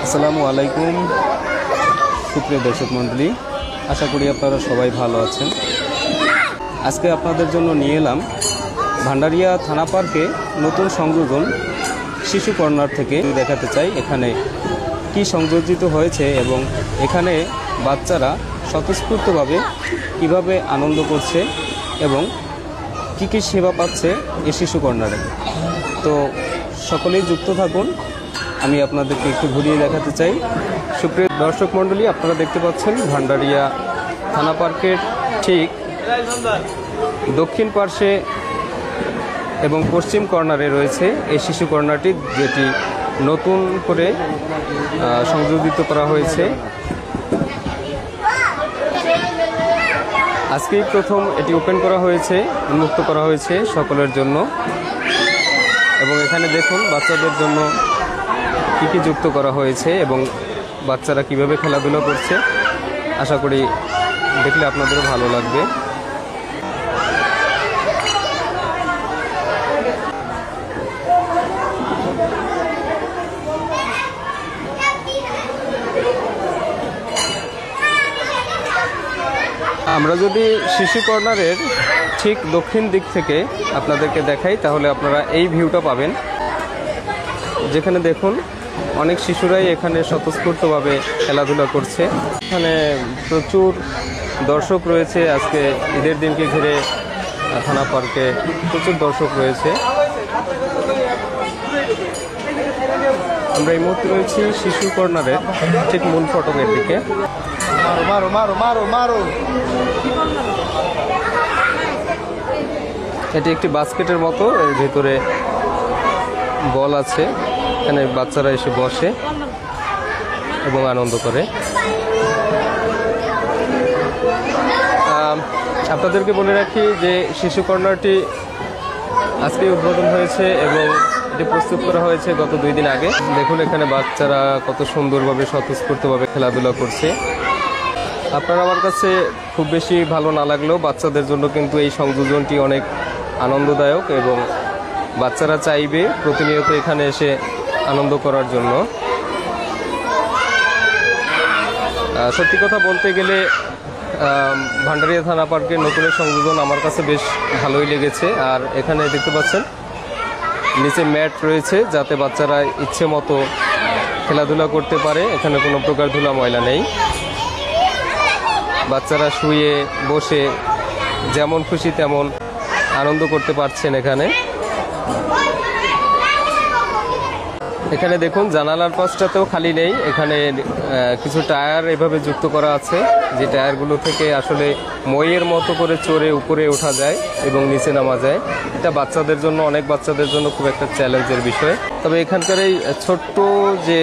আসসালামু আলাইকুম সুপ্রিয় দর্শক মণ্ডলী, আশা করি আপনারা সবাই ভালো আছেন। আজকে আপনাদের জন্য নিয়ে এলাম ভান্ডারিয়া থানা পার্কে নতুন সংযোজন শিশু কর্নার থেকে দেখাতে চাই এখানে কি সংযোজিত হয়েছে এবং এখানে বাচ্চারা স্বতঃস্ফূর্তভাবে কিভাবে আনন্দ করছে এবং কি কি সেবা পাচ্ছে এই শিশু কর্নারে। তো সকলেই যুক্ত থাকুন, আমি আপনাদেরকে একটু ঘুরিয়ে দেখাতে চাই। সুপ্রিয় দর্শক মণ্ডলী, আপনারা দেখতে পাচ্ছেন ভান্ডারিয়া থানা পার্কের ঠিক দক্ষিণ পার্শ্বে এবং পশ্চিম কর্নারে রয়েছে এই শিশু কর্নারটি, যেটি নতুন করে সংযোজিত করা হয়েছে। আজকেই প্রথম এটি ওপেন করা হয়েছে, উন্মুক্ত করা হয়েছে সকলের জন্য। এবং এখানে দেখুন বাচ্চাদের জন্য কী কী যুক্ত করা হয়েছে এবং বাচ্চারা কিভাবে খেলাধুলা করছে। আশা করি দেখলে আপনাদেরও ভালো লাগবে। আমরা যদি শিশু কর্নারের ঠিক দক্ষিণ দিক থেকে আপনাদেরকে দেখাই তাহলে আপনারা এই ভিউটা পাবেন, যেখানে দেখুন অনেক শিশুরাই এখানে স্বতঃস্ফূর্তভাবে খেলাধুলা করছে। এখানে প্রচুর দর্শক রয়েছে। আজকে ঈদের দিনকে ঘিরে থানা পার্কে প্রচুর দর্শক রয়েছে। আমরা এই মুহূর্তে রয়েছি শিশু কর্নারের ঠিক মূল ফটকের দিকে। মারো মারো মারো মারো। এটি একটি বাস্কেটের মতো, এর ভিতরে বল আছে। এখানে বাচ্চারা এসে বসে এবং আনন্দ করে। আপনাদেরকে বলে রাখি যে শিশু কর্নারটি আজকে উদ্বোধন হয়েছে এবং এটি প্রস্তুত করা হয়েছে গত 2 দিন আগে। দেখুন এখানে বাচ্চারা কত সুন্দরভাবে স্বতঃস্ফূর্তভাবে খেলাধুলা করছে। আপনার আমার কাছে খুব বেশি ভালো না লাগলেও বাচ্চাদের জন্য কিন্তু এই সংযোজনটি অনেক আনন্দদায়ক এবং বাচ্চারা চাইবে প্রতিনিয়ত এখানে এসে আনন্দ করার জন্য। সত্যি কথা বলতে গেলে ভান্ডারিয়া থানা পার্কের নতুন সংযোজন আমার কাছে বেশ ভালোই লেগেছে। আর এখানে দেখতে পাচ্ছেন নিচে ম্যাট রয়েছে, যাতে বাচ্চারা ইচ্ছে মতো খেলাধুলা করতে পারে। এখানে কোনো প্রকার ধুলা ময়লা নেই। বাচ্চারা শুয়ে বসে যেমন খুশি তেমন আনন্দ করতে পারছেন। এখানে দেখুন জানালার পাশটাতেও খালি নেই, এখানে কিছু টায়ার এভাবে যুক্ত করা আছে, যে টায়ারগুলো থেকে আসলে মইয়ের মতো করে চড়ে উপরে ওঠা যায় এবং নিচে নামা যায়। এটা বাচ্চাদের জন্য, অনেক বাচ্চাদের জন্য খুব একটা চ্যালেঞ্জের বিষয়। তবে এখানকার এই ছোট্ট যে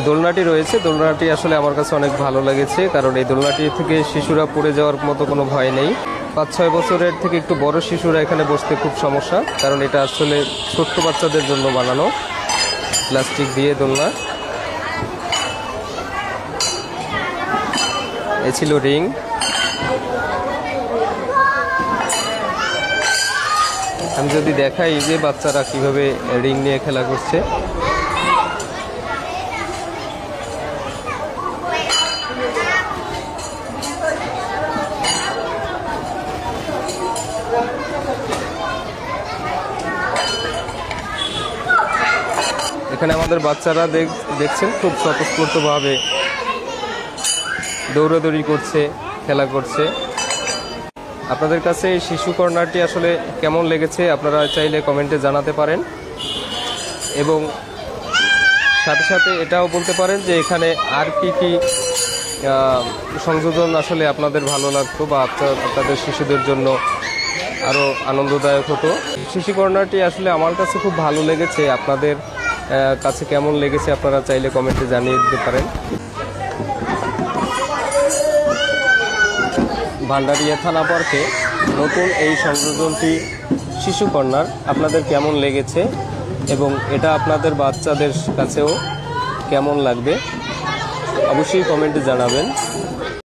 দোলনাটি রয়েছে, দোলনাটি আসলে আমার কাছে অনেক ভালো লেগেছে, কারণ এই দোলনাটি থেকে শিশুরা পড়ে যাওয়ার মতো কোনো ভয় নেই। 5-6 বছরের থেকে একটু বড় শিশুরা এখানে বসতে খুব সমস্যা, কারণ এটা আসলে ছোট্ট বাচ্চাদের জন্য বানানো প্লাস্টিক দিয়ে দোলনা। এ ছিল রিং। আমি যদি দেখাই যে বাচ্চারা কিভাবে রিং নিয়ে খেলা করছে। এখানে আমাদের বাচ্চারা দেখছেন খুব স্বতঃস্ফূর্তভাবে দৌড়াদৌড়ি করছে, খেলা করছে। আপনাদের কাছে এই শিশু কর্নারটি আসলে কেমন লেগেছে আপনারা চাইলে কমেন্টে জানাতে পারেন এবং সাথে সাথে এটাও বলতে পারেন যে এখানে আর কি কি সংযোজন আসলে আপনাদের ভালো লাগতো বা আপনাদের শিশুদের জন্য আরও আনন্দদায়ক হতো। শিশু কর্নারটি আসলে আমার কাছে খুব ভালো লেগেছে। আপনাদের কাছে কেমন লেগেছে আপনারা চাইলে কমেন্টে জানিয়ে দিতে পারেন। ভান্ডারিয়া থানা পার্কে নতুন এই সংযোজনটি শিশু কর্নার আপনাদের কেমন লেগেছে এবং এটা আপনাদের বাচ্চাদের কাছেও কেমন লাগবে অবশ্যই কমেন্টে জানাবেন।